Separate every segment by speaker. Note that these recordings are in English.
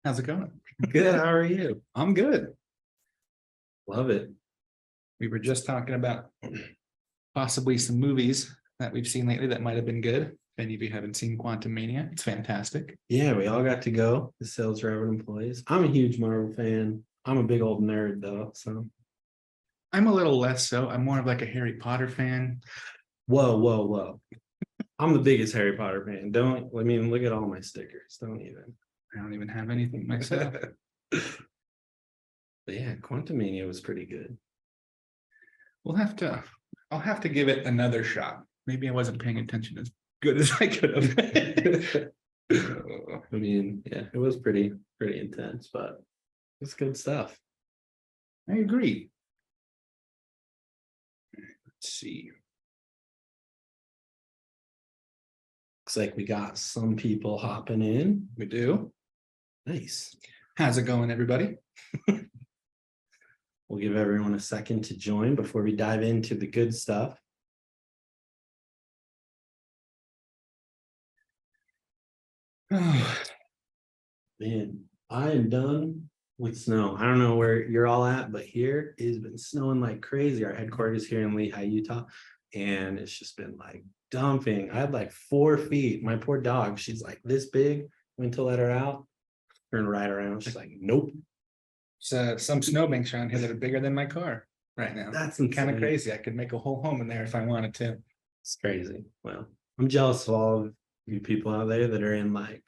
Speaker 1: How's it going?
Speaker 2: Good. How are you?
Speaker 1: I'm good.
Speaker 2: Love it.
Speaker 1: We were just talking about possibly some movies that we've seen lately that might have been good. If any of you haven't seen Quantum Mania, it's fantastic.
Speaker 2: Yeah, we all got to go. The SalesRabbit employees. I'm a huge Marvel fan. I'm a big old nerd though. So
Speaker 1: I'm a little less so. I'm more of like a Harry Potter fan.
Speaker 2: whoa. I'm the biggest Harry Potter fan. Look at all my stickers. Don't even.
Speaker 1: I don't even have anything myself.
Speaker 2: But yeah, Quantum Mania was pretty good.
Speaker 1: I'll have to give it another shot. Maybe I wasn't paying attention as good as I could have.
Speaker 2: Yeah, it was pretty intense, but it's good stuff.
Speaker 1: I agree. Let's see.
Speaker 2: Looks like we got some people hopping in.
Speaker 1: We do.
Speaker 2: Nice.
Speaker 1: How's it going, everybody?
Speaker 2: We'll give everyone a second to join before we dive into the good stuff.
Speaker 1: Oh,
Speaker 2: Man, I am done with snow. I don't know where you're all at, but here it's been snowing like crazy. Our headquarters here in Lehi, Utah, and it's just been like dumping. I had like 4 feet. My poor dog, she's like this big. Went to let her out, turned right around. She's like, nope.
Speaker 1: so some snowbanks around here that are bigger than my car right now.
Speaker 2: That's
Speaker 1: kind of
Speaker 2: insane.
Speaker 1: crazy. I could make a whole home in there if I wanted to.
Speaker 2: It's crazy. Well, I'm jealous of all of you people out there that are in like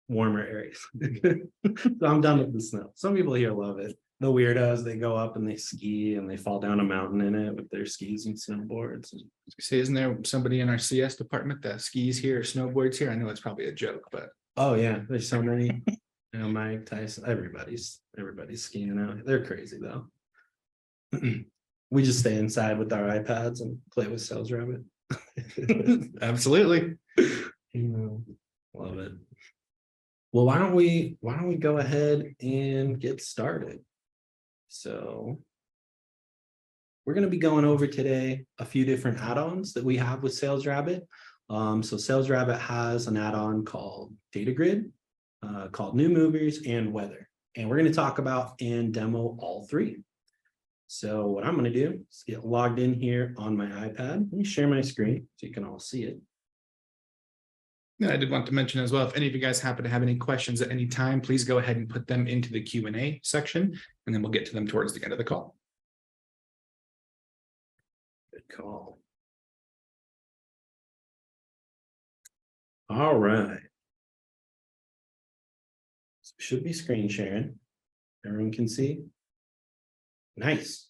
Speaker 2: warmer areas. So I'm done with the snow. Some people here love it. The weirdos, they go up and they ski and they fall down a mountain in it with their skis and snowboards.
Speaker 1: See, isn't there somebody in our CS department that skis here or snowboards here? I know it's probably a joke, but
Speaker 2: Oh yeah, there's so many. Mike Tyson, everybody's skiing out. They're crazy though. We just stay inside with our iPads and play with SalesRabbit.
Speaker 1: absolutely.
Speaker 2: Love it. Well, why don't we go ahead and get started? So we're going to be going over today a few different add-ons that we have with SalesRabbit. So SalesRabbit has an add-on called Data Grid, called New Movies and Weather. And we're going to talk about and demo all three. So what I'm going to do is get logged in here on my iPad. Let me share my screen so you can all see it.
Speaker 1: Yeah, I did want to mention as well, if any of you guys happen to have any questions at any time, please go ahead and put them into the Q&A section, and then we'll get to them towards the end of the call.
Speaker 2: Good call. All right. So should be screen sharing. Everyone can see. Nice.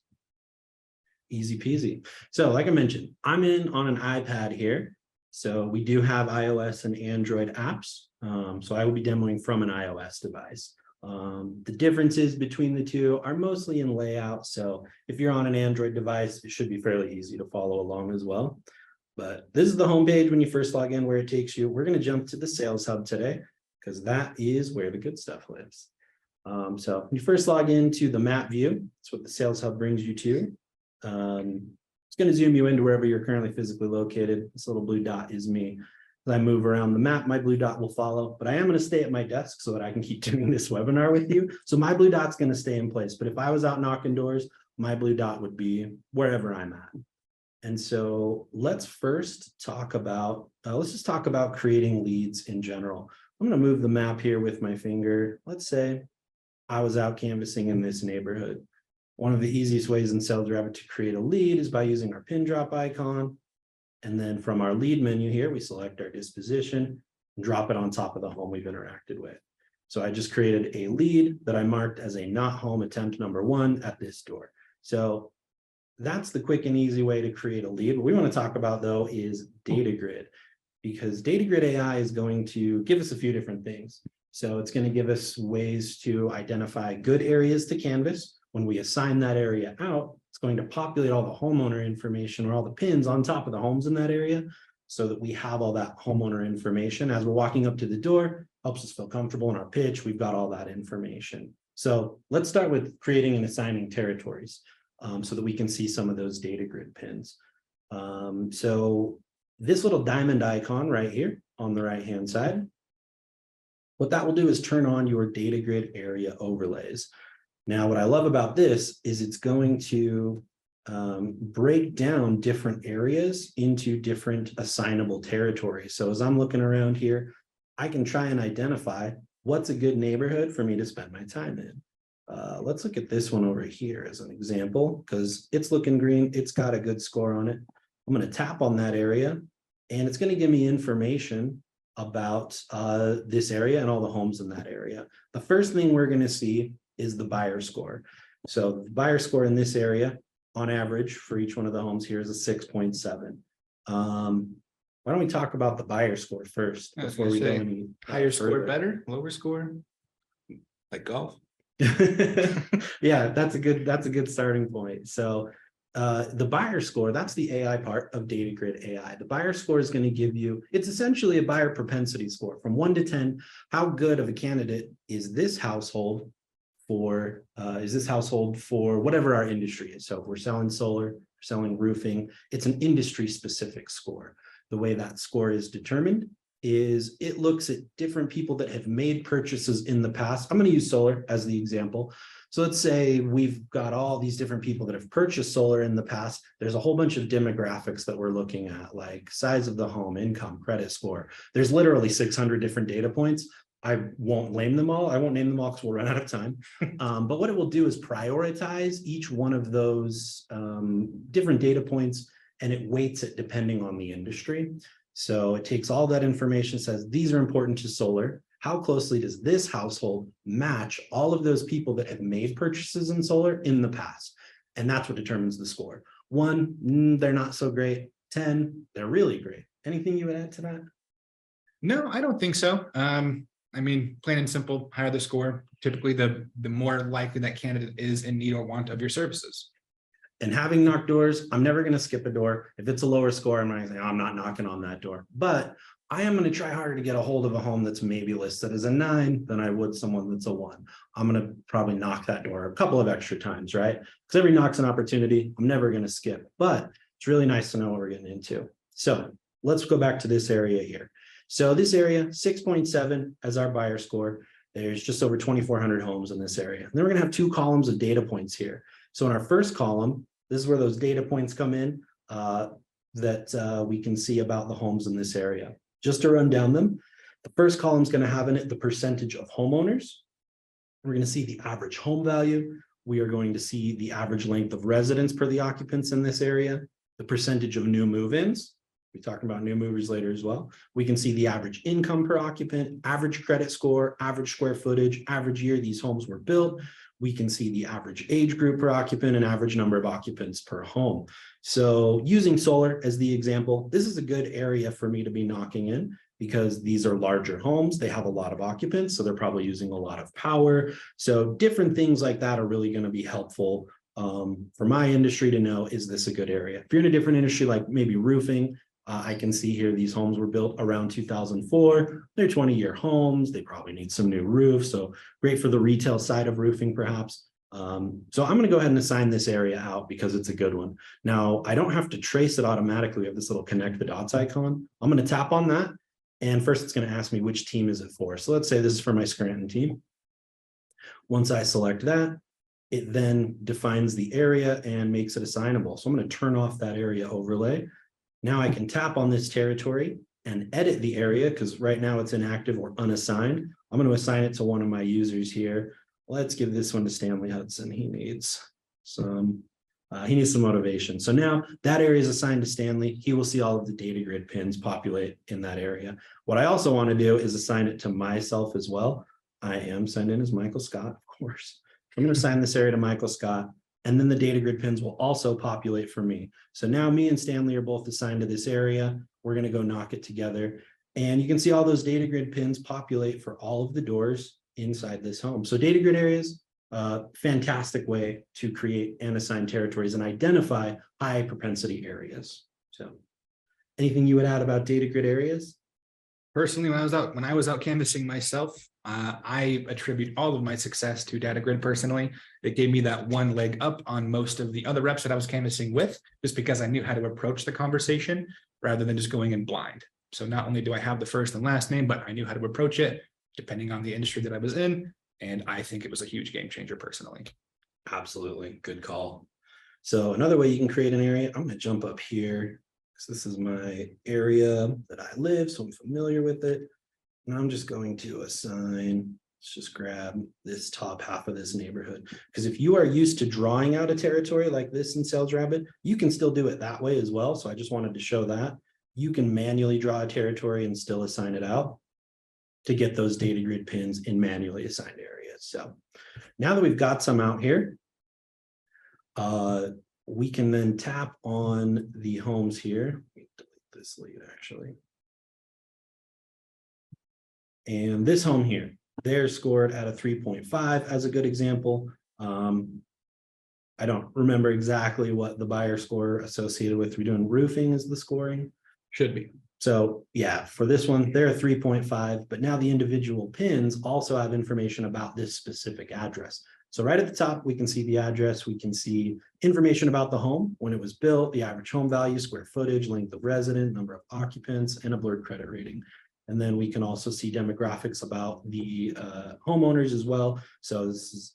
Speaker 2: Easy peasy. So like I mentioned, I'm in on an iPad here. So we do have iOS and Android apps. So I will be demoing from an iOS device. The differences between the two are mostly in layout. So if you're on an Android device, it should be fairly easy to follow along as well. But this is the homepage when you first log in where it takes you. We're going to jump to the Sales Hub today because that is where the good stuff lives. So when you first log into the map view, that's what the Sales Hub brings you to. It's going to zoom you into wherever you're currently physically located. This little blue dot is me. As I move around the map, my blue dot will follow, but I am going to stay at my desk so that I can keep doing this webinar with you. So my blue dot's going to stay in place. But if I was out knocking doors, my blue dot would be wherever I'm at. And so let's first talk about, let's just talk about creating leads in general. I'm going to move the map here with my finger. Let's say I was out canvassing in this neighborhood. One of the easiest ways in SalesRabbit to create a lead is by using our pin drop icon. And then from our lead menu here, we select our disposition and drop it on top of the home we've interacted with. So I just created a lead that I marked as a not home attempt number 1 at this door. So that's the quick and easy way to create a lead. What we want to talk about though is Data Grid, because Data Grid AI is going to give us a few different things. So it's going to give us ways to identify good areas to canvas. When we assign that area out, it's going to populate all the homeowner information or all the pins on top of the homes in that area so that we have all that homeowner information. As we're walking up to the door, helps us feel comfortable in our pitch. We've got all that information. So let's start with creating and assigning territories so that we can see some of those Data Grid pins. So this little diamond icon right here on the right-hand side, What that will do is turn on your data grid area overlays. Now, what I love about this is it's going to break down different areas into different assignable territories. So as I'm looking around here, I can try and identify what's a good neighborhood for me to spend my time in. Let's look at this one over here as an example, because it's looking green. It's got a good score on it. I'm going to tap on that area, and it's going to give me information about this area and all the homes in that area. The first thing we're going to see is the buyer score. So the buyer score in this area, on average, for each one of the homes here is a 6.7. Why don't we talk about the buyer score first before we go any
Speaker 1: higher score better, lower score, like golf?
Speaker 2: Yeah, that's a good starting point. So the buyer score, that's the AI part of Data Grid AI. The buyer score is going to give you, it's essentially a buyer propensity score from 1 to 10. How good of a candidate is this household for whatever our industry is? So if we're selling solar, selling roofing, it's an industry specific score. The way that score is determined is it looks at different people that have made purchases in the past. I'm going to use solar as the example. So let's say we've got all these different people that have purchased solar in the past. There's a whole bunch of demographics that we're looking at, like size of the home, income, credit score. There's literally 600 different data points. I won't name them all. I won't name them all because we'll run out of time. But what it will do is prioritize each one of those different data points, and it weights it depending on the industry. So it takes all that information, says these are important to solar. How closely does this household match all of those people that have made purchases in solar in the past? And that's what determines the score. 1, they're not so great. 10, they're really great. Anything you would add to that?
Speaker 1: No, I don't think so. I mean, plain and simple, higher the score, typically the more likely that candidate is in need or want of your services.
Speaker 2: And having knocked doors, I'm never going to skip a door. If it's a lower score, I'm going to say, oh, I'm not knocking on that door. But I am going to try harder to get a hold of a home that's maybe listed as a 9 than I would someone that's a 1. I'm going to probably knock that door a couple of extra times, right? Because every knock's an opportunity. I'm never going to skip. But it's really nice to know what we're getting into. So let's go back to this area here. So this area, 6.7 as our buyer score. There's just over 2,400 homes in this area. And then we're going to have 2 columns of data points here. So in our first column, this is where those data points come in that we can see about the homes in this area. Just to run down them, the first column is going to have in it the percentage of homeowners. We're going to see the average home value. We are going to see the average length of residence per the occupants in this area, the percentage of new move-ins. We're talking about new movers later as well. We can see the average income per occupant, average credit score, average square footage, average year these homes were built. We can see the average age group per occupant and average number of occupants per home. So using solar as the example, this is a good area for me to be knocking in because these are larger homes. They have a lot of occupants, so they're probably using a lot of power. So different things like that are really going to be helpful for my industry to know, is this a good area? If you're in a different industry, like maybe roofing, I can see here these homes were built around 2004. They're 20-year homes. They probably need some new roofs. So great for the retail side of roofing, perhaps. So I'm going to go ahead and assign this area out because it's a good one. Now, I don't have to trace it automatically. We have this little connect the dots icon. I'm going to tap on that. And first, it's going to ask me which team is it for. So let's say this is for my Scranton team. Once I select that, it then defines the area and makes it assignable. So I'm going to turn off that area overlay. Now I can tap on this territory and edit the area because right now it's inactive or unassigned. I'm going to assign it to one of my users here. Let's give this one to Stanley Hudson. He needs some motivation. So now that area is assigned to Stanley. He will see all of the data grid pins populate in that area. What I also want to do is assign it to myself as well. I am signed in as Michael Scott, of course. I'm going to assign this area to Michael Scott. And then the data grid pins will also populate for me. So now me and Stanley are both assigned to this area. We're going to go knock it together. And you can see all those data grid pins populate for all of the doors inside this home. So data grid areas, fantastic way to create and assign territories and identify high propensity areas. So anything you would add about data grid areas?
Speaker 1: Personally, when I was out canvassing myself, I attribute all of my success to data grid personally. It gave me that one leg up on most of the other reps that I was canvassing with, just because I knew how to approach the conversation rather than just going in blind. So not only do I have the first and last name, but I knew how to approach it. depending on the industry that I was in. And I think it was a huge game changer personally.
Speaker 2: Absolutely. Good call. So another way you can create an area, I'm going to jump up here. So this is my area that I live, so I'm familiar with it. And I'm just going to assign, let's just grab this top half of this neighborhood. Because if you are used to drawing out a territory like this in SalesRabbit, you can still do it that way as well. So I just wanted to show that. You can manually draw a territory and still assign it out to get those data grid pins in manually assigned areas. So now that we've got some out here, we can then tap on the homes here. Let me delete this lead actually. And this home here, they're scored at a 3.5 as a good example. I don't remember exactly what the buyer score associated with. We're doing roofing is the scoring.
Speaker 1: Should be.
Speaker 2: So yeah, for this one, they're a 3.5, but now the individual pins also have information about this specific address. So right at the top, we can see the address. We can see information about the home, when it was built, the average home value, square footage, length of resident, number of occupants, and a blurred credit rating. And then we can also see demographics about the homeowners as well. So this is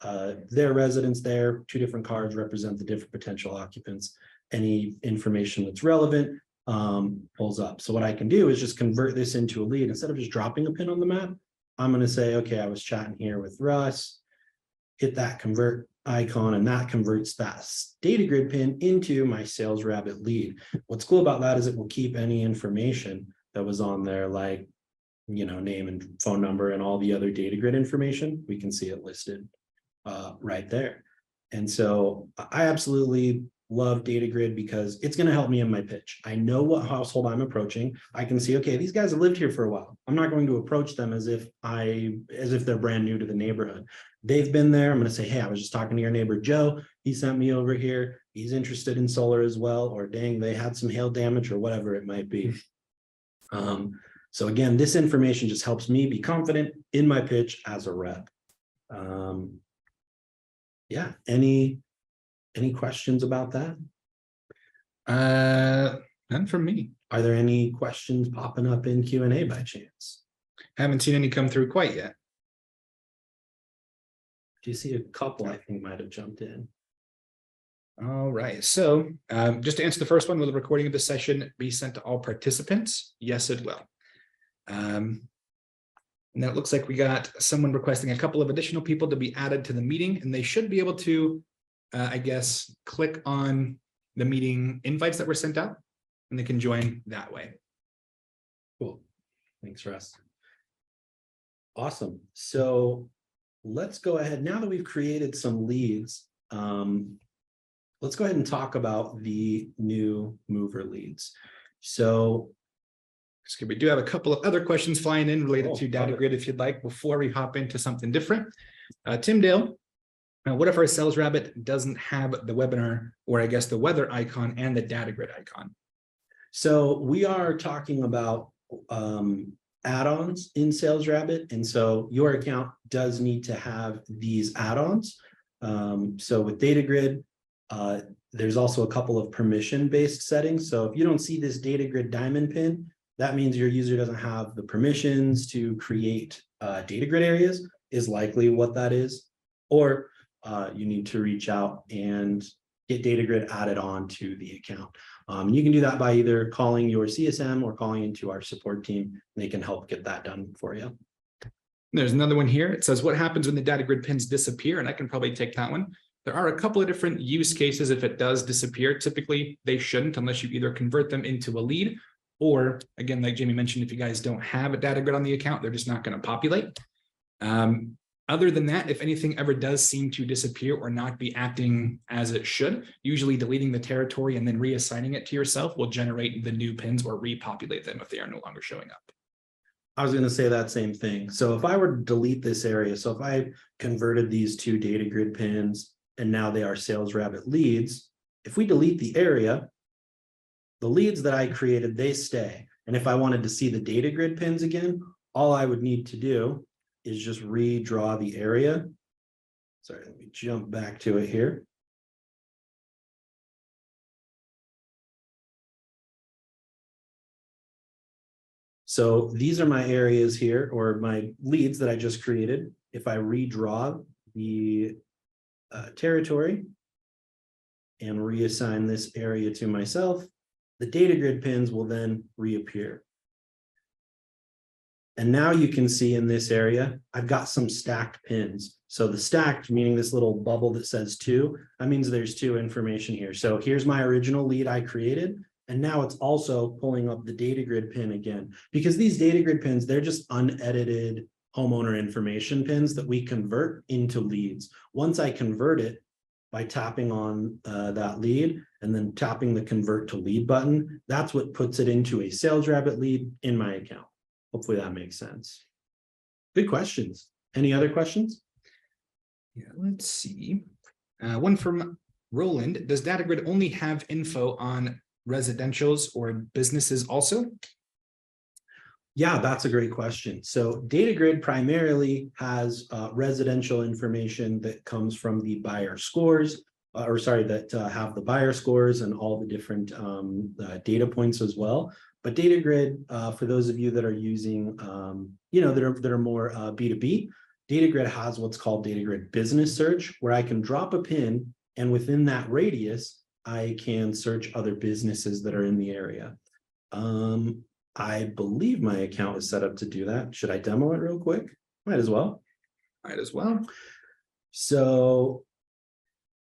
Speaker 2: their residents there. 2 different cards represent the different potential occupants. Any information that's relevant pulls up. So what I can do is just convert this into a lead. Instead of just dropping a pin on the map, I'm going to say, okay, I was chatting here with Russ, hit that convert icon, and that converts that data grid pin into my SalesRabbit lead. What's cool about that is it will keep any information that was on there, like, you know, name and phone number and all the other data grid information. We can see it listed right there. And so I absolutely love data grid because it's going to help me in my pitch. I know what household I'm approaching. I can see, okay, these guys have lived here for a while. I'm not going to approach them as if they're brand new to the neighborhood. They've been there. I'm going to say, hey, I was just talking to your neighbor Joe. He sent me over here. He's interested in solar as well, or dang, they had some hail damage or whatever it might be. So again, this information just helps me be confident in my pitch as a rep. Yeah, any questions about that?
Speaker 1: None from me.
Speaker 2: Are there any questions popping up in Q&A by chance?
Speaker 1: Haven't seen any come through quite yet.
Speaker 2: Do you see a couple I think might have jumped in?
Speaker 1: All right. So just to answer the first one, will the recording of the session be sent to all participants? Yes, it will. And now it looks like we got someone requesting a couple of additional people to be added to the meeting, and they should be able to, I guess, click on the meeting invites that were sent out, and they can join that way.
Speaker 2: Cool. Thanks, Russ. Awesome. So let's go ahead. Now that we've created some leads, let's go ahead and talk about the new mover leads. So
Speaker 1: we do have a couple of other questions flying in related to data grid, if you'd like, before we hop into something different. Tim Dale, what if our SalesRabbit doesn't have the webinar, or I guess the weather icon and the data grid icon?
Speaker 2: So we are talking about add-ons in SalesRabbit, and so your account does need to have these add-ons. So with data grid, there's also a couple of permission-based settings. So if you don't see this data grid diamond pin, that means your user doesn't have the permissions to create data grid areas, is likely what that is. Or you need to reach out and get data grid added on to the account. You can do that by either calling your CSM or calling into our support team. They can help get that done for you.
Speaker 1: There's another one here. It says, what happens when the data grid pins disappear? And I can probably take that one. There are a couple of different use cases if it does disappear. Typically, they shouldn't, unless you either convert them into a lead, or again, like Jamie mentioned, if you guys don't have a data grid on the account, they're just not going to populate. Other than that, if anything ever does seem to disappear or not be acting as it should, usually deleting the territory and then reassigning it to yourself will generate the new pins or repopulate them if they are no longer showing up.
Speaker 2: I was going to say that same thing. So if I were to delete this area, so if I converted these 2 data grid pins and now they are SalesRabbit leads, if we delete the area, the leads that I created, they stay. And if I wanted to see the data grid pins again, all I would need to do is just redraw the area. Sorry, let me jump back to it here. So these are my areas here, or my leads that I just created. If I redraw the territory and reassign this area to myself, the data grid pins will then reappear. And now you can see in this area, I've got some stacked pins. So the stacked, meaning this little bubble that says 2, that means there's 2 information here. So here's my original lead I created. And now it's also pulling up the data grid pin again, because these data grid pins, they're just unedited homeowner information pins that we convert into leads. Once I convert it by tapping on that lead and then tapping the convert to lead button, that's what puts it into a SalesRabbit lead in my account. Hopefully that makes sense. Good questions. Any other questions?
Speaker 1: Yeah, let's see. One from Roland. Does DataGrid only have info on residentials or businesses also?
Speaker 2: Yeah, that's a great question. So DataGrid primarily has residential information that comes from the buyer scores, that have the buyer scores and all the different data points as well. But DataGrid, for those of you that are using, that are more B2B, DataGrid has what's called DataGrid Business Search, where I can drop a pin, and within that radius, I can search other businesses that are in the area. I believe my account is set up to do that. Should I demo it real quick? Might as well.
Speaker 1: Might as well.
Speaker 2: So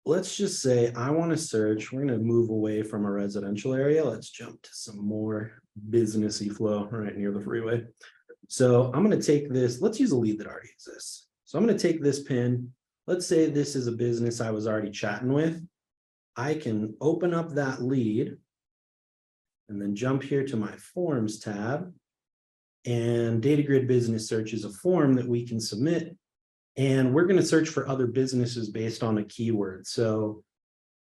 Speaker 2: let's just say I want to search. We're going to move away from a residential area. Let's jump to some more businessy flow right near the freeway. So I'm going to take this. Let's use a lead that already exists. So I'm going to take this pin. Let's say this is a business I was already chatting with. I can open up that lead and then jump here to my forms tab. And DataGrid Business Search is a form that we can submit. And we're going to search for other businesses based on a keyword. So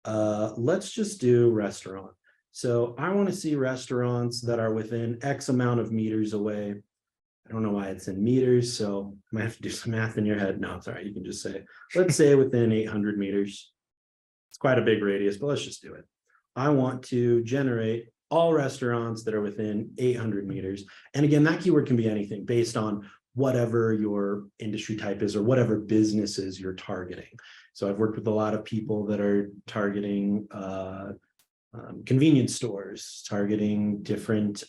Speaker 2: let's just do restaurant. So I want to see restaurants that are within X amount of meters away. I don't know why it's in meters, so I might have to do some math in your head. No, it's all right. You can just say, let's say within 800 meters. It's quite a big radius, but let's just do it. I want to generate all restaurants that are within 800 meters. And again, that keyword can be anything based on whatever your industry type is or whatever businesses you're targeting. So I've worked with a lot of people that are targeting convenience stores, targeting different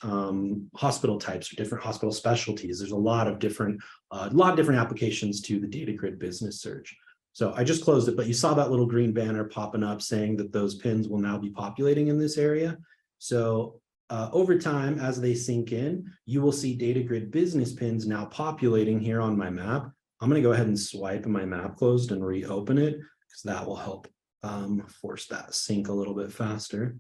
Speaker 2: hospital types or different hospital specialties. There's a lot of different applications to the DataGrid Business Search. So I just closed it, but you saw that little green banner popping up saying that those pins will now be populating in this area. So over time, as they sink in, you will see DataGrid business pins now populating here on my map. I'm going to go ahead and swipe my map closed and reopen it because that will help force that sync a little bit faster.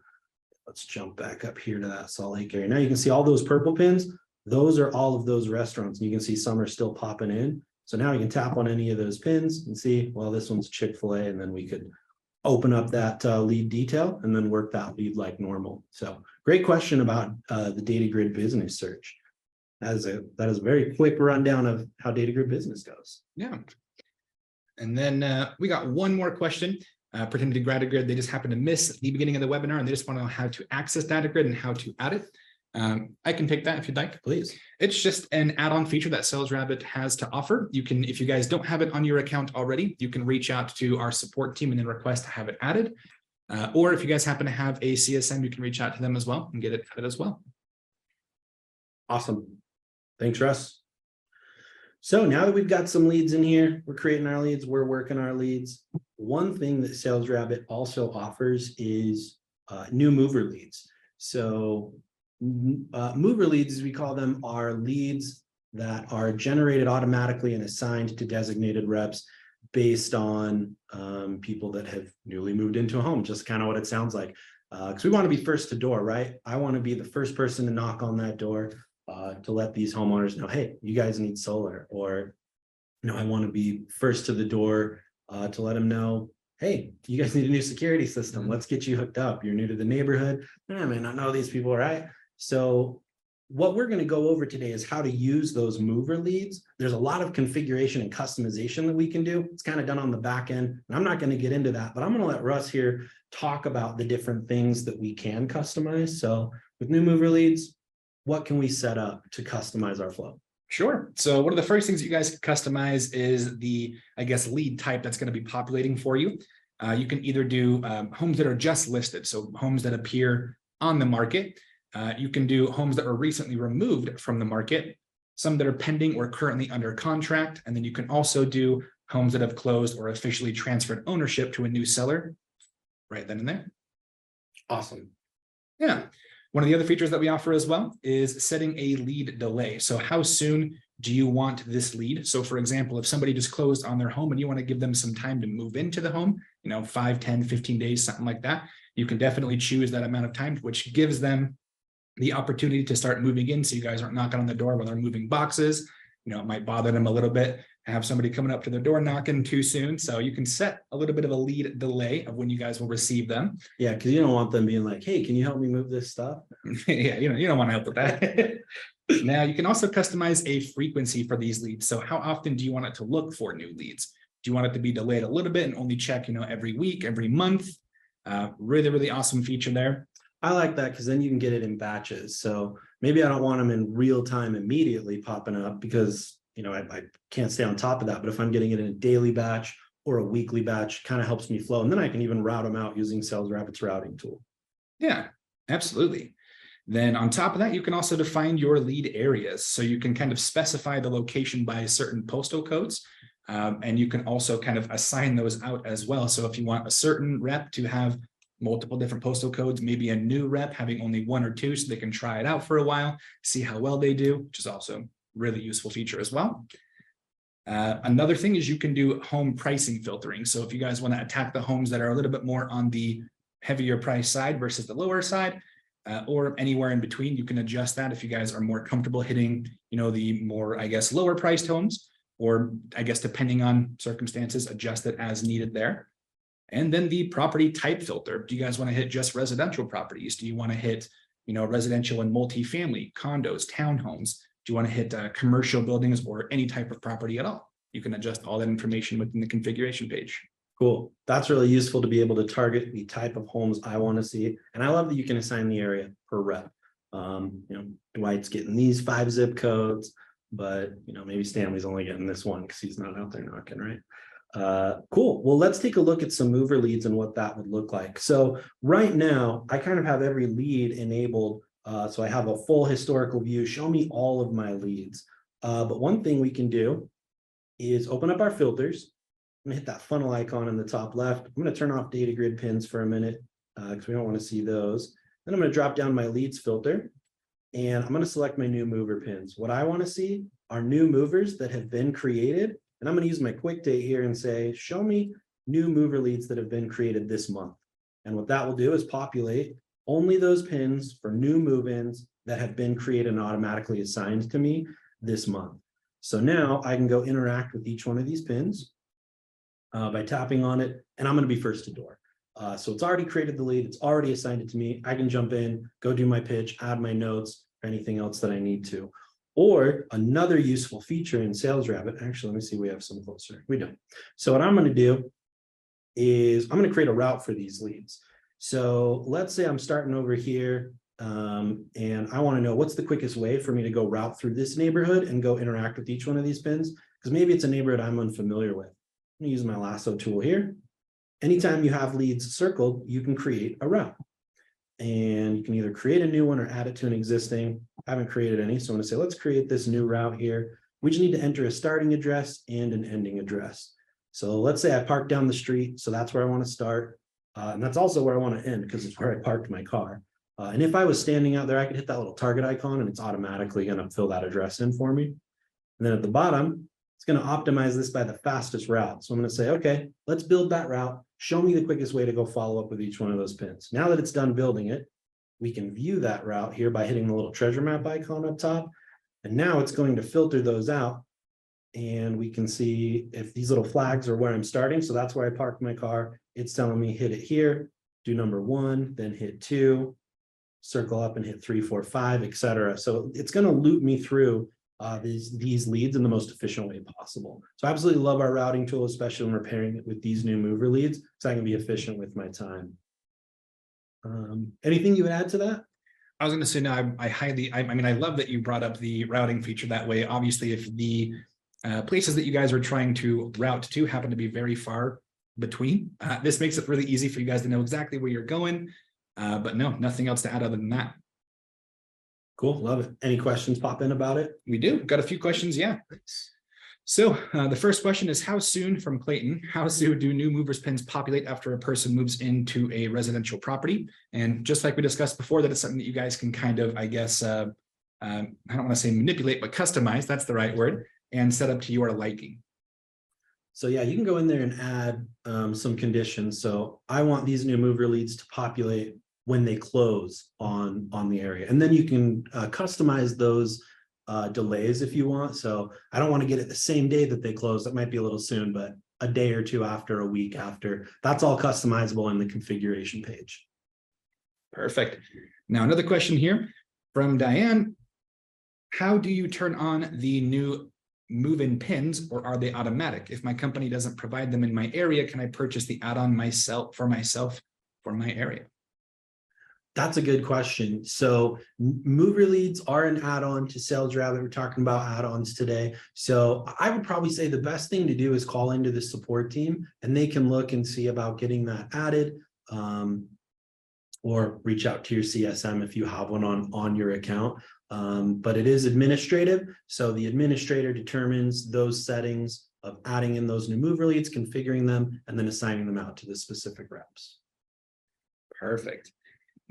Speaker 2: Let's jump back up here to that Salt Lake area. Now you can see all those purple pins. Those are all of those restaurants. And you can see some are still popping in. So now you can tap on any of those pins and see, well, this one's Chick-fil-A, and then we could open up that lead detail and then work that lead like normal. So great question about the DataGrid Business Search. That is a very quick rundown of how DataGrid Business goes.
Speaker 1: Yeah. And then we got one more question pertaining to DataGrid. They just happened to miss the beginning of the webinar and they just want to know how to access DataGrid and how to add it. I can take that if you'd like, please. It's just an add-on feature that SalesRabbit has to offer. You can, if you guys don't have it on your account already, you can reach out to our support team and then request to have it added. Or if you guys happen to have a CSM, you can reach out to them as well and get it added as well.
Speaker 2: Awesome. Thanks, Russ. So now that we've got some leads in here, we're creating our leads, we're working our leads. One thing that SalesRabbit also offers is new mover leads. So mover leads, as we call them, are leads that are generated automatically and assigned to designated reps based on people that have newly moved into a home, just kind of what it sounds like. Because we want to be first to door, right? I want to be the first person to knock on that door to let these homeowners know, hey, you guys need solar. Or, I want to be first to the door to let them know, hey, you guys need a new security system. Let's get you hooked up. You're new to the neighborhood. I may not know these people, right? So what we're going to go over today is how to use those mover leads. There's a lot of configuration and customization that we can do. It's kind of done on the back end, and I'm not going to get into that, but I'm going to let Russ here talk about the different things that we can customize. So with new mover leads, what can we set up to customize our flow?
Speaker 1: Sure. So one of the first things you guys can customize is the, I guess, lead type that's going to be populating for you. You can either do homes that are just listed, so homes that appear on the market. You can do homes that were recently removed from the market, some that are pending or currently under contract. And then you can also do homes that have closed or officially transferred ownership to a new seller right then and there.
Speaker 2: Awesome.
Speaker 1: Yeah. One of the other features that we offer as well is setting a lead delay. So how soon do you want this lead? So for example, if somebody just closed on their home and you want to give them some time to move into the home, 5, 10, 15 days, something like that, you can definitely choose that amount of time, which gives them the opportunity to start moving in. So you guys aren't knocking on the door while they're moving boxes. It might bother them a little bit to have somebody coming up to their door knocking too soon. So you can set a little bit of a lead delay of when you guys will receive them.
Speaker 2: Yeah, because you don't want them being like, hey, can you help me move this stuff?
Speaker 1: Yeah, you don't want to help with that. Now you can also customize a frequency for these leads. So how often do you want it to look for new leads? Do you want it to be delayed a little bit and only check, every week, every month? Really, really awesome feature there.
Speaker 2: I like that because then you can get it in batches. So maybe I don't want them in real time immediately popping up because, I can't stay on top of that. But if I'm getting it in a daily batch or a weekly batch, kind of helps me flow. And then I can even route them out using SalesRabbit's routing tool.
Speaker 1: Yeah, absolutely. Then on top of that, you can also define your lead areas. So you can kind of specify the location by certain postal codes. And you can also kind of assign those out as well. So if you want a certain rep to have multiple different postal codes, maybe a new rep having only 1 or 2 so they can try it out for a while, see how well they do, which is also really useful feature as well. Another thing is you can do home pricing filtering. So if you guys want to attack the homes that are a little bit more on the heavier price side versus the lower side, or anywhere in between, you can adjust that if you guys are more comfortable hitting, the more, I guess, lower priced homes, or I guess, depending on circumstances, adjust it as needed there. And then the property type filter. Do you guys want to hit just residential properties? Do you want to hit, residential and multifamily, condos, townhomes? Do you want to hit commercial buildings or any type of property at all? You can adjust all that information within the configuration page.
Speaker 2: Cool. That's really useful to be able to target the type of homes I want to see. And I love that you can assign the area per rep. Dwight's getting these 5 zip codes, but maybe Stanley's only getting this one because he's not out there knocking, right? Cool. Well, let's take a look at some mover leads and what that would look like. So right now, I kind of have every lead enabled. So I have a full historical view. Show me all of my leads. But one thing we can do is open up our filters. I'm gonna hit that funnel icon in the top left. I'm gonna turn off data grid pins for a minute because we don't want to see those. Then I'm gonna drop down my leads filter and I'm gonna select my new mover pins. What I want to see are new movers that have been created. And I'm gonna use my quick date here and say, show me new mover leads that have been created this month. And what that will do is populate only those pins for new move-ins that have been created and automatically assigned to me this month. So now I can go interact with each one of these pins by tapping on it, and I'm going to be first to door. So it's already created the lead. It's already assigned it to me. I can jump in, go do my pitch, add my notes, or anything else that I need to. Or another useful feature in SalesRabbit, actually, let me see, we have some closer. We don't. So what I'm going to do is I'm going to create a route for these leads. So let's say I'm starting over here and I want to know what's the quickest way for me to go route through this neighborhood and go interact with each one of these pins, because maybe it's a neighborhood I'm unfamiliar with. I'm going to use my lasso tool here. Anytime you have leads circled, you can create a route. And you can either create a new one or add it to an existing. I haven't created any, so I'm going to say, let's create this new route here. We just need to enter a starting address and an ending address. So let's say I parked down the street, so that's where I want to start. And that's also where I want to end because it's where I parked my car. And if I was standing out there, I could hit that little target icon and it's automatically going to fill that address in for me. And then at the bottom, it's going to optimize this by the fastest route. So I'm going to say, okay, let's build that route. Show me the quickest way to go follow up with each one of those pins. Now that it's done building it, we can view that route here by hitting the little treasure map icon up top. And now it's going to filter those out. And we can see if these little flags are where I'm starting. So that's where I parked my car. It's telling me hit it here, do number 1, then hit 2, circle up and hit 3, 4, 5, etc. So it's going to loop me through these leads in the most efficient way possible. So I absolutely love our routing tool, especially when we're pairing it with these new mover leads, so I can be efficient with my time. Anything you would add to that?
Speaker 1: I was going to say, no, I mean, I love that you brought up the routing feature that way. Obviously, if the places that you guys are trying to route to happen to be very far between, this makes it really easy for you guys to know exactly where you're going. But no, nothing else to add other than that.
Speaker 2: Cool. Love it. Any questions pop in about it?
Speaker 1: We do. Got a few questions. Yeah. So the first question is, how soon, from Clayton, how soon do new movers pins populate after a person moves into a residential property? And just like we discussed before, that is something that you guys can kind of, I guess, I don't want to say manipulate, but customize, that's the right word, and set up to your liking.
Speaker 2: So yeah, you can go in there and add some conditions. So I want these new mover leads to populate when they close on the area. And then you can customize those delays if you want. So I don't want to get it the same day that they close. That might be a little soon, but a day or two after, a week after, that's all customizable in the configuration page.
Speaker 1: Perfect. Now, another question here from Diane. How do you turn on the new move-in pins, or are they automatic? If my company doesn't provide them in my area, can I purchase the add-on for my area?
Speaker 2: That's a good question. So mover leads are an add-on to SalesRabbit. We're talking about add-ons today. So I would probably say the best thing to do is call into the support team and they can look and see about getting that added, or reach out to your CSM if you have one on your account. But it is administrative. So the administrator determines those settings of adding in those new mover leads, configuring them, and then assigning them out to the specific reps.
Speaker 1: Perfect.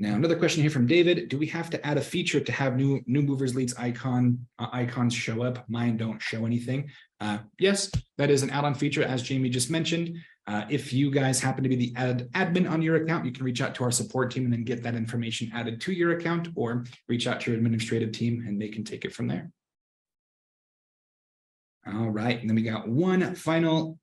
Speaker 1: Now, another question here from David. Do we have to add a feature to have new movers leads icons show up? Mine don't show anything. Yes, that is an add-on feature, as Jamie just mentioned. If you guys happen to be the admin on your account, you can reach out to our support team and then get that information added to your account, or reach out to your administrative team and they can take it from there. All right, and then we got one final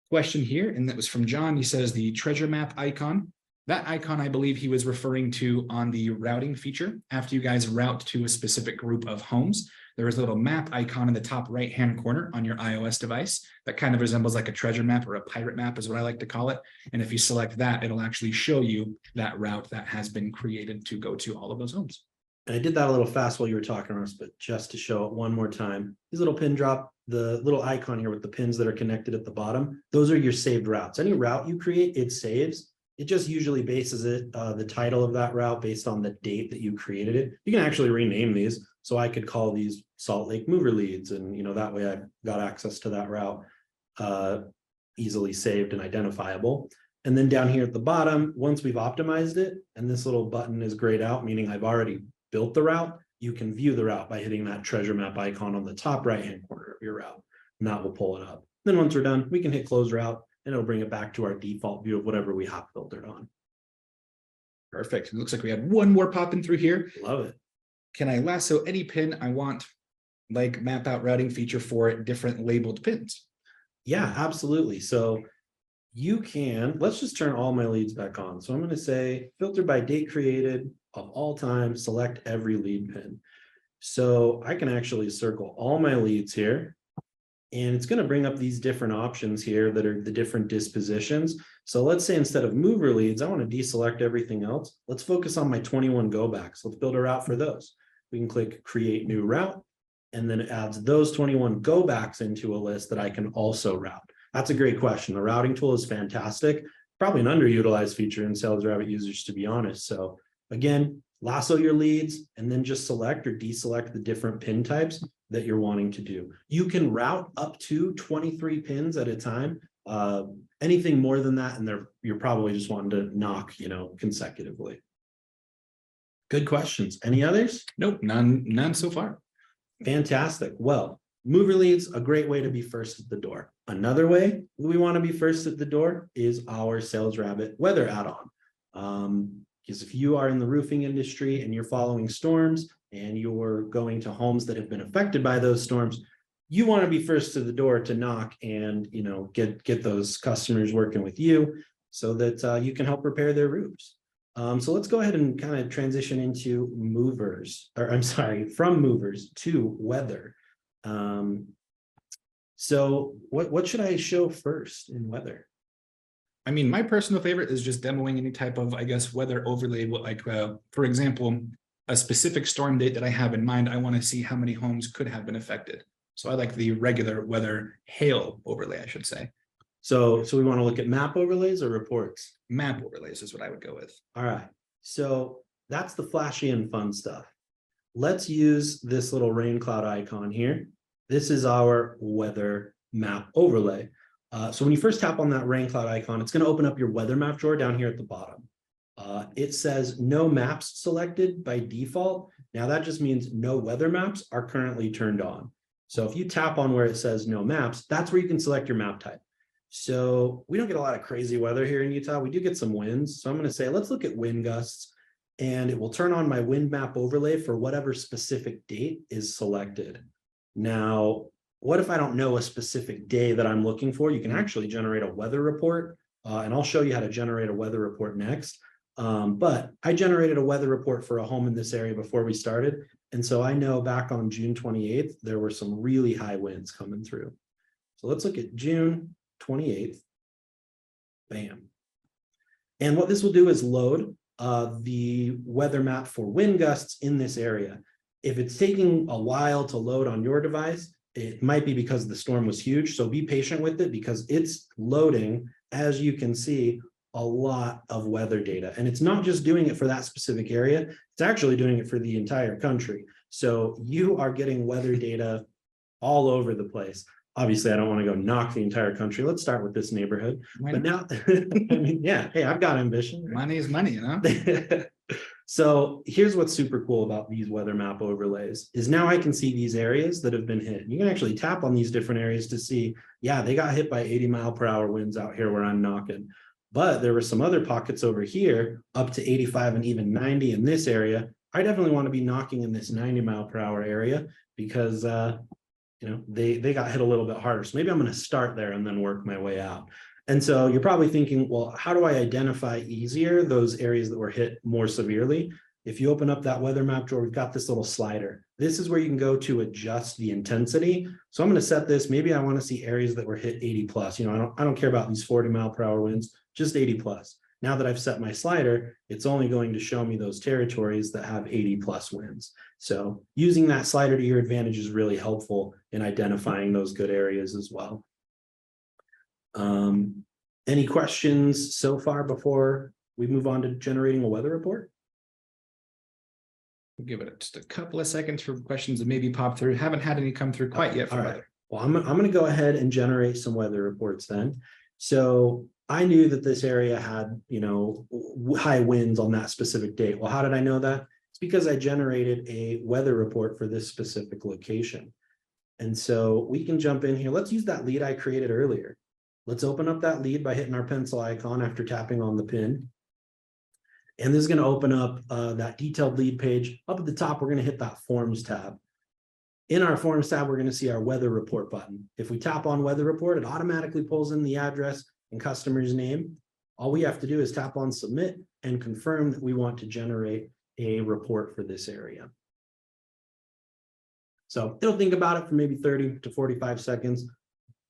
Speaker 1: question here, and that was from John. He says the treasure map icon. That icon, I believe he was referring to on the routing feature. After you guys route to a specific group of homes, there is a little map icon in the top right-hand corner on your iOS device that kind of resembles like a treasure map, or a pirate map is what I like to call it. And if you select that, it'll actually show you that route that has been created to go to all of those homes.
Speaker 2: And I did that a little fast while you were talking, Russ, but just to show it one more time, these little pin drop, the little icon here with the pins that are connected at the bottom, those are your saved routes. Any route you create, it saves. It just usually bases it, the title of that route based on the date that you created it. You can actually rename these. So I could call these Salt Lake mover leads. And, that way I've got access to that route easily saved and identifiable. And then down here at the bottom, once we've optimized it, and this little button is grayed out, meaning I've already built the route, you can view the route by hitting that treasure map icon on the top right-hand corner of your route. And that will pull it up. Then once we're done, we can hit close route, and it'll bring it back to our default view of whatever we have filtered on.
Speaker 1: Perfect. It looks like we had one more popping through here.
Speaker 2: Love it.
Speaker 1: Can I lasso any pin I want, like map out routing feature for different labeled pins?
Speaker 2: Yeah, absolutely. So you can, let's just turn all my leads back on. So I'm going to say filter by date created of all time, select every lead pin. So I can actually circle all my leads here. And it's going to bring up these different options here that are the different dispositions. So let's say instead of mover leads, I want to deselect everything else. Let's focus on my 21 go backs. Let's build a route for those. We can click create new route, and then it adds those 21 go backs into a list that I can also route. That's a great question. The routing tool is fantastic. Probably an underutilized feature in SalesRabbit users, to be honest. So again, lasso your leads and then just select or deselect the different pin types that you're wanting to do. You can route up to 23 pins at a time. Anything more than that, and you're probably just wanting to knock, consecutively. Good questions. Any others?
Speaker 1: Nope, none so far.
Speaker 2: Fantastic. Well, mover leads, a great way to be first at the door. Another way we want to be first at the door is our SalesRabbit weather add-on. Because if you are in the roofing industry and you're following storms and you're going to homes that have been affected by those storms, you want to be first to the door to knock and get those customers working with you so that you can help repair their roofs. So let's go ahead and kind of transition into from movers to weather. So what should I show first in weather?
Speaker 1: I mean, my personal favorite is just demoing any type of, I guess, weather overlay. Like, for example, a specific storm date that I have in mind, I want to see how many homes could have been affected. So I like the regular weather hail overlay, I should say.
Speaker 2: So we want to look at map overlays or reports?
Speaker 1: Map overlays is what I would go with.
Speaker 2: All right. So that's the flashy and fun stuff. Let's use this little rain cloud icon here. This is our weather map overlay. So when you first tap on that rain cloud icon, it's going to open up your weather map drawer down here at the bottom. It says no maps selected by default. Now that just means no weather maps are currently turned on. So if you tap on where it says no maps, that's where you can select your map type. So we don't get a lot of crazy weather here in Utah. We do get some winds. So I'm going to say, let's look at wind gusts, and it will turn on my wind map overlay for whatever specific date is selected. Now, what if I don't know a specific day that I'm looking for? You can actually generate a weather report, and I'll show you how to generate a weather report next. But I generated a weather report for a home in this area before we started. And so I know back on June 28th, there were some really high winds coming through. So let's look at June 28th. Bam. And what this will do is load the weather map for wind gusts in this area. If it's taking a while to load on your device, it might be because the storm was huge. So be patient with it because it's loading, as you can see, a lot of weather data. And it's not just doing it for that specific area, it's actually doing it for the entire country. So you are getting weather data all over the place. Obviously, I don't want to go knock the entire country. Let's start with this neighborhood. But now, I mean, yeah, hey, I've got ambition. Right?
Speaker 1: Money is money, you know?
Speaker 2: So here's what's super cool about these weather map overlays is now I can see these areas that have been hit. You can actually tap on these different areas to see, yeah, they got hit by 80-mile-per-hour winds out here where I'm knocking. But there were some other pockets over here up to 85 and even 90 in this area. I definitely want to be knocking in this 90-mile-per-hour area because you know, they got hit a little bit harder. So maybe I'm going to start there and then work my way out. And so you're probably thinking, well, how do I identify easier those areas that were hit more severely? If you open up that weather map drawer, we've got this little slider. This is where you can go to adjust the intensity. So I'm going to set this. Maybe I want to see areas that were hit 80 plus. You know, I don't care about these 40-mile-per-hour winds, just 80 plus. Now that I've set my slider, it's only going to show me those territories that have 80 plus winds. So using that slider to your advantage is really helpful in identifying those good areas as well. Any questions so far before we move on to generating a weather report?
Speaker 1: We'll give it just a couple of seconds for questions that maybe pop through. Haven't had any come through quite yet.
Speaker 2: All right. Well, I'm going to go ahead and generate some weather reports then. So I knew that this area had, you know, high winds on that specific date. Well, how did I know that? It's because I generated a weather report for this specific location. And so we can jump in here. Let's use that lead I created earlier. Let's open up that lead by hitting our pencil icon after tapping on the pin. And this is going to open up that detailed lead page. Up at the top, we're going to hit that Forms tab. In our Forms tab, we're going to see our weather report button. If we tap on weather report, it automatically pulls in the address and customer's name. All we have to do is tap on submit and confirm that we want to generate a report for this area. So it'll think about it for maybe 30 to 45 seconds,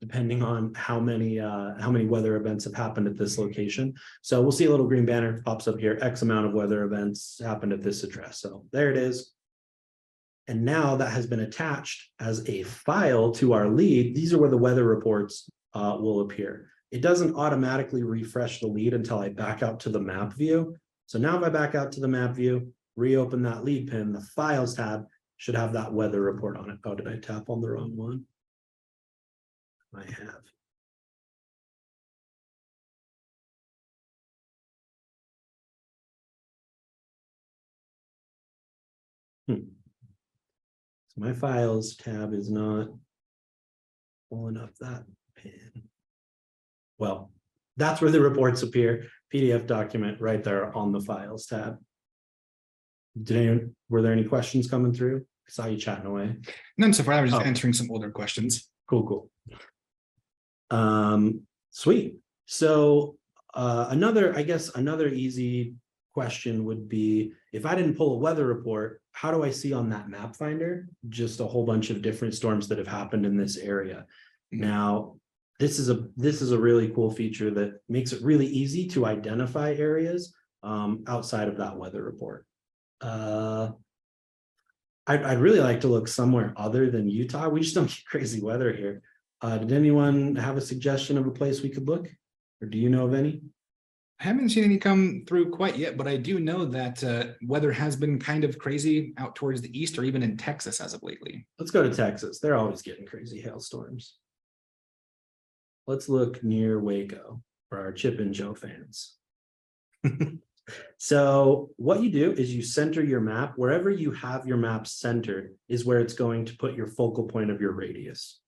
Speaker 2: depending on how many weather events have happened at this location. So we'll see a little green banner pops up here, X amount of weather events happened at this address. So there it is. And now that has been attached as a file to our lead. These are where the weather reports will appear. It doesn't automatically refresh the lead until I back out to the map view. So now if I back out to the map view, reopen that lead pin, the Files tab should have that weather report on it. Oh, did I tap on the wrong one? I have. So my Files tab is not pulling up that pin. Well, that's where the reports appear. PDF document right there on the Files tab. Were there any questions coming through? I saw you chatting away.
Speaker 1: None so far. I was just answering some older questions.
Speaker 2: Cool. Sweet. So another easy question would be, if I didn't pull a weather report, how do I see on that map finder just a whole bunch of different storms that have happened in this area? Now, this is a really cool feature that makes it really easy to identify areas outside of that weather report. I'd really like to look somewhere other than Utah. We just don't get crazy weather here. Did anyone have a suggestion of a place we could look? Or do you know of any?
Speaker 1: I haven't seen any come through quite yet, but I do know that weather has been kind of crazy out towards the east or even in Texas as of lately.
Speaker 2: Let's go to Texas. They're always getting crazy hailstorms. Let's look near Waco for our Chip and Joe fans. So what you do is you center your map. Wherever you have your map centered is where it's going to put your focal point of your radius.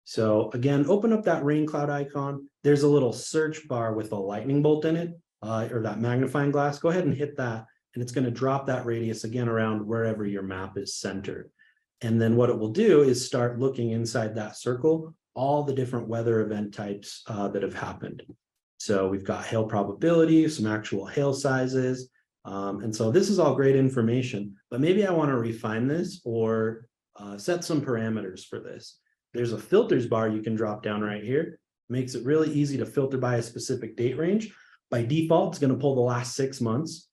Speaker 2: So again, open up that rain cloud icon. There's a little search bar with a lightning bolt in it, or that magnifying glass. Go ahead and hit that, and it's going to drop that radius again around wherever your map is centered. And then what it will do is start looking inside that circle, all the different weather event types that have happened. So we've got hail probability, some actual hail sizes. And so this is all great information, but maybe I want to refine this or set some parameters for this. There's a filters bar you can drop down right here. Makes it really easy to filter by a specific date range. By default, it's going to pull the last 6 months.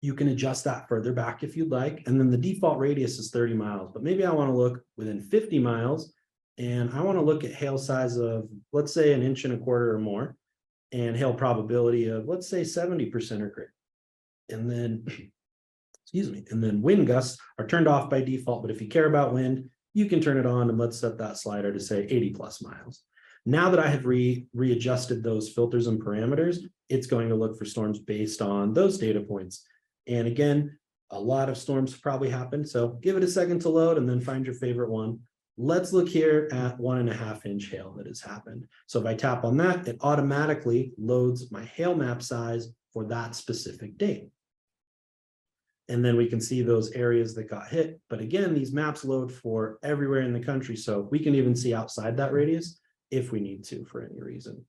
Speaker 2: You can adjust that further back if you'd like. And then the default radius is 30 miles, but maybe I want to look within 50 miles and I want to look at hail size of, let's say, 1.25 inches or more, and hail probability of, let's say, 70% or greater. And then, excuse me, and then wind gusts are turned off by default, but if you care about wind, you can turn it on, and let's set that slider to say 80+ miles. Now that I have readjusted those filters and parameters, it's going to look for storms based on those data points. And again, a lot of storms probably happen, so give it a second to load and then find your favorite one. Let's look here at 1.5 inch hail that has happened. So if I tap on that, it automatically loads my hail map size for that specific date. And then we can see those areas that got hit. But again, these maps load for everywhere in the country. So we can even see outside that radius if we need to for any reason.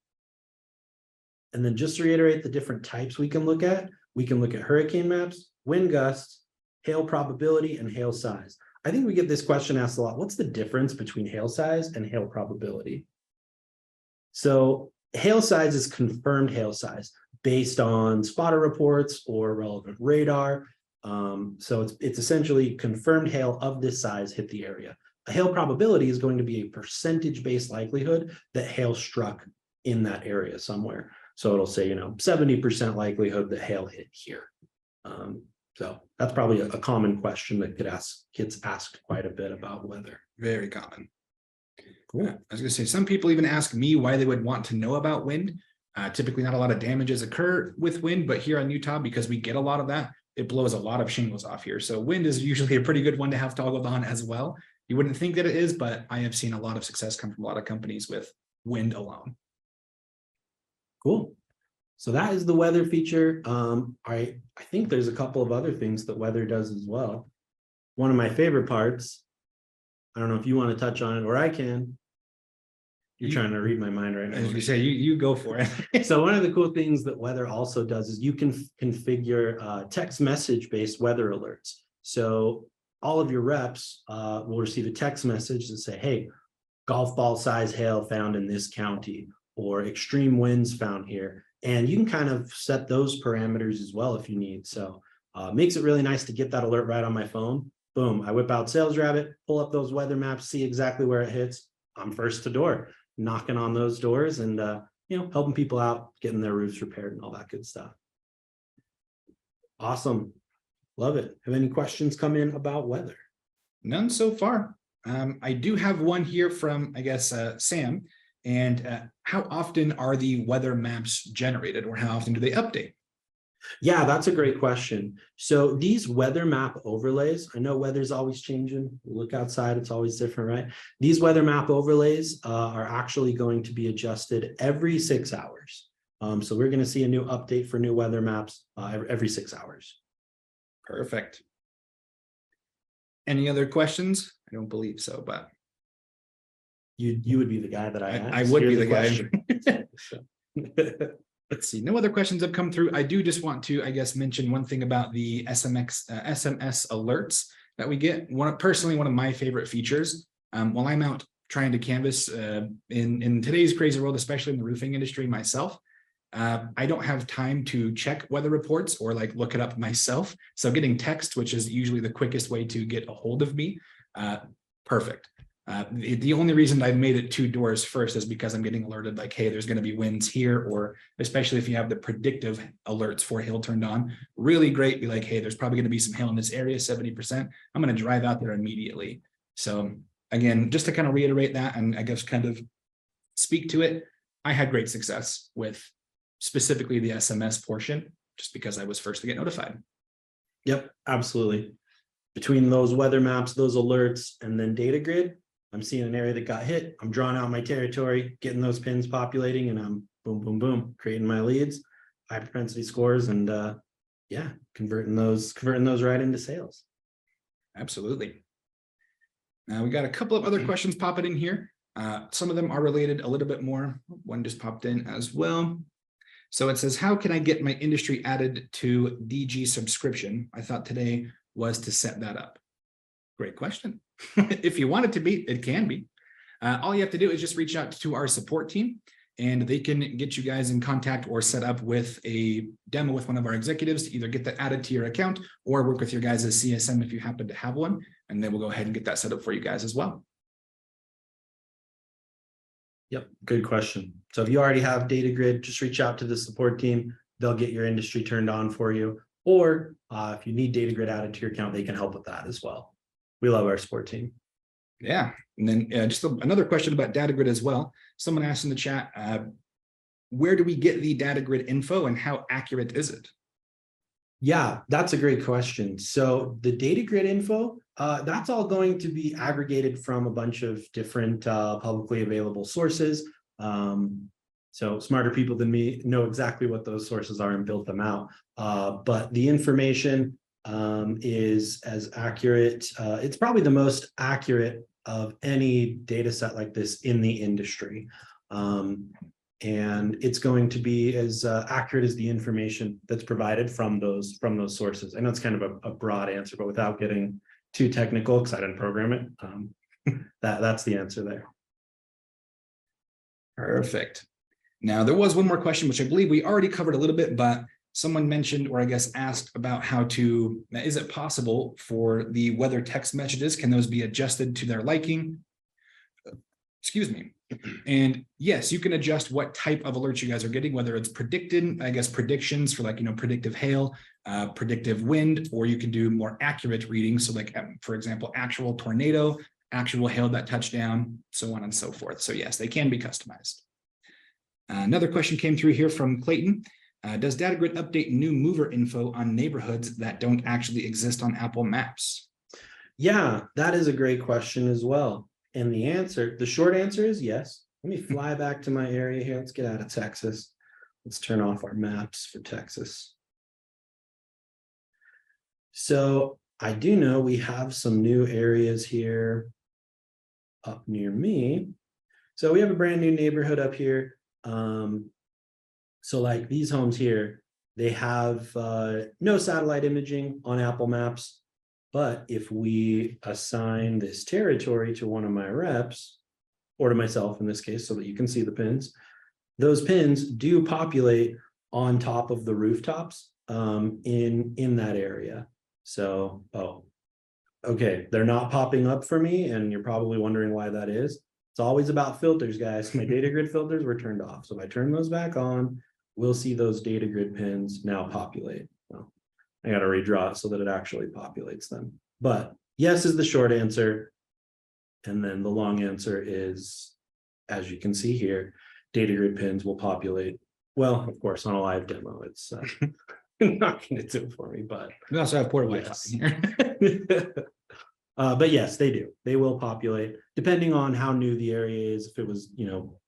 Speaker 2: And then just to reiterate the different types we can look at hurricane maps, wind gusts, hail probability, and hail size. I think we get this question asked a lot. What's the difference between hail size and hail probability? So hail size is confirmed hail size based on spotter reports or relevant radar. So it's essentially confirmed hail of this size hit the area. A hail probability is going to be a percentage-based likelihood that hail struck in that area somewhere. So it'll say, 70% likelihood that hail hit here. So that's probably a common question that gets asked quite a bit about weather.
Speaker 1: Very common. Cool. I was going to say, some people even ask me why they would want to know about wind. Typically not a lot of damages occur with wind, but here in Utah, because we get a lot of that, it blows a lot of shingles off here. So wind is usually a pretty good one to have toggled on as well. You wouldn't think that it is, but I have seen a lot of success come from a lot of companies with wind alone.
Speaker 2: Cool. So that is the weather feature. I think there's a couple of other things that weather does as well. One of my favorite parts, I don't know if you want to touch on it or I can. You're trying to read my mind right now.
Speaker 1: As you say, you go for it.
Speaker 2: So one of the cool things that weather also does is you can configure text message based weather alerts. So all of your reps will receive a text message that say, hey, golf ball size hail found in this county, or extreme winds found here. And you can kind of set those parameters as well if you need. So makes it really nice to get that alert right on my phone. Boom, I whip out SalesRabbit, pull up those weather maps, see exactly where it hits. I'm first to door, knocking on those doors and helping people out, getting their roofs repaired and all that good stuff. Awesome. Love it. Have any questions come in about weather?
Speaker 1: None so far. I do have one here from, I guess, Sam. And how often are the weather maps generated, or how often do they update?
Speaker 2: Yeah, that's a great question. So these weather map overlays, I know weather's always changing. Look outside, it's always different, right? These weather map overlays are actually going to be adjusted every 6 hours. So we're going to see a new update for new weather maps every 6 hours.
Speaker 1: Perfect. Any other questions? I don't believe so, but
Speaker 2: you would be the guy that I asked.
Speaker 1: I would be the guy. Let's see. No other questions have come through. I do just want to, I guess, mention one thing about the SMS alerts that we get. Personally, one of my favorite features. While I'm out trying to canvas in today's crazy world, especially in the roofing industry myself. I don't have time to check weather reports or like look it up myself. So getting text, which is usually the quickest way to get a hold of me, perfect. The only reason I've made it 2 doors first is because I'm getting alerted like, hey, there's going to be winds here, or especially if you have the predictive alerts for hail turned on, really great. Be like, hey, there's probably going to be some hail in this area, 70%. I'm going to drive out there immediately. So again, just to kind of reiterate that, and I guess kind of speak to it, I had great success with specifically the SMS portion, just because I was first to get notified.
Speaker 2: Yep, absolutely. Between those weather maps, those alerts, and then data grid, I'm seeing an area that got hit. I'm drawing out my territory, getting those pins populating, and I'm boom, boom, boom, creating my leads, high propensity scores, and yeah, converting those right into sales.
Speaker 1: Absolutely. Now we got a couple of other questions popping in here. Some of them are related a little bit more. One just popped in as well. So it says, how can I get my industry added to DG subscription? I thought today was to set that up. Great question. If you want it to be, it can be. All you have to do is just reach out to our support team, and they can get you guys in contact or set up with a demo with one of our executives to either get that added to your account or work with your guys' CSM if you happen to have one, and then we'll go ahead and get that set up for you guys as well.
Speaker 2: Yep, good question. So if you already have data grid, just reach out to the support team. They'll get your industry turned on for you. Or if you need data grid added to your account, they can help with that as well. We love our support team.
Speaker 1: Yeah. And then just another question about data grid as well. Someone asked in the chat, where do we get the data grid info and how accurate is it?
Speaker 2: Yeah, that's a great question. So the data grid info, that's all going to be aggregated from a bunch of different publicly available sources. So smarter people than me know exactly what those sources are and built them out. But the information is as accurate. It's probably the most accurate of any data set like this in the industry. And it's going to be as accurate as the information that's provided from those sources. I know it's kind of a broad answer, but without getting too technical, because I didn't program it, that's the answer there.
Speaker 1: Perfect. Now, there was one more question, which I believe we already covered a little bit, but someone mentioned, or I guess asked about how to, is it possible for the weather text messages, can those be adjusted to their liking? Excuse me. And yes, you can adjust what type of alerts you guys are getting, whether it's predicted, I guess, predictions for like, predictive hail, predictive wind, or you can do more accurate readings. So like, for example, actual tornado, actual hail that touched down, so on and so forth. So yes, they can be customized. Another question came through here from Clayton. Does DataGrid update new mover info on neighborhoods that don't actually exist on Apple Maps?
Speaker 2: Yeah, that is a great question as well. And the short answer is yes. Let me fly back to my area here. Let's get out of Texas. Let's turn off our maps for Texas. So I do know we have some new areas here up near me. So we have a brand new neighborhood up here. So like these homes here, they have no satellite imaging on Apple Maps. But if we assign this territory to one of my reps, or to myself in this case, so that you can see the pins, those pins do populate on top of the rooftops in that area. So, okay, they're not popping up for me, and you're probably wondering why that is. It's always about filters, guys. My data grid filters were turned off. So if I turn those back on, we'll see those data grid pins now populate. Well, I got to redraw it so that it actually populates them. But yes is the short answer. And then the long answer is, as you can see here, data grid pins will populate. Well, of course, on a live demo, it's not going to do it for me, but
Speaker 1: We also have portable
Speaker 2: yes.
Speaker 1: Wi-Fi here.
Speaker 2: But yes, they do. They will populate depending on how new the area is. If it was,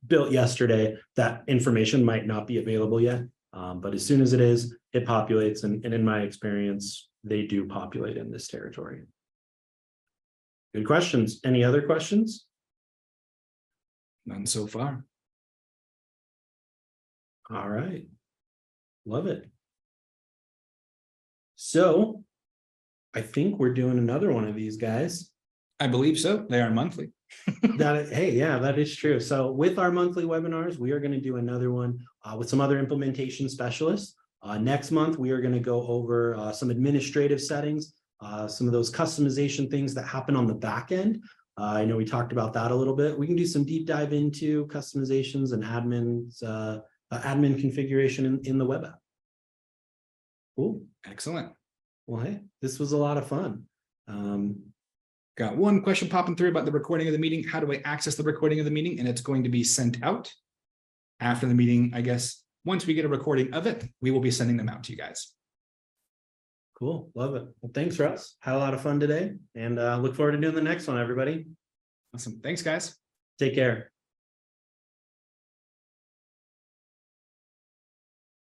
Speaker 2: built yesterday, that information might not be available yet. But as soon as it is, it populates. And in my experience, they do populate in this territory. Good questions. Any other questions?
Speaker 1: None so far.
Speaker 2: All right. Love it. So I think we're doing another one of these, guys.
Speaker 1: I believe so. They are monthly.
Speaker 2: Hey, yeah, that is true. So with our monthly webinars, we are going to do another one with some other implementation specialists. Next month, we are going to go over some administrative settings, some of those customization things that happen on the back end. I know we talked about that a little bit. We can do some deep dive into customizations and admin configuration in the web app. Cool.
Speaker 1: Excellent.
Speaker 2: Well, hey, this was a lot of fun.
Speaker 1: Got one question popping through about the recording of the meeting. How do I access the recording of the meeting? And it's going to be sent out after the meeting, I guess. Once we get a recording of it, we will be sending them out to you guys.
Speaker 2: Cool. Love it. Well, thanks, Russ. Had a lot of fun today, and look forward to doing the next one, everybody.
Speaker 1: Awesome. Thanks, guys.
Speaker 2: Take care.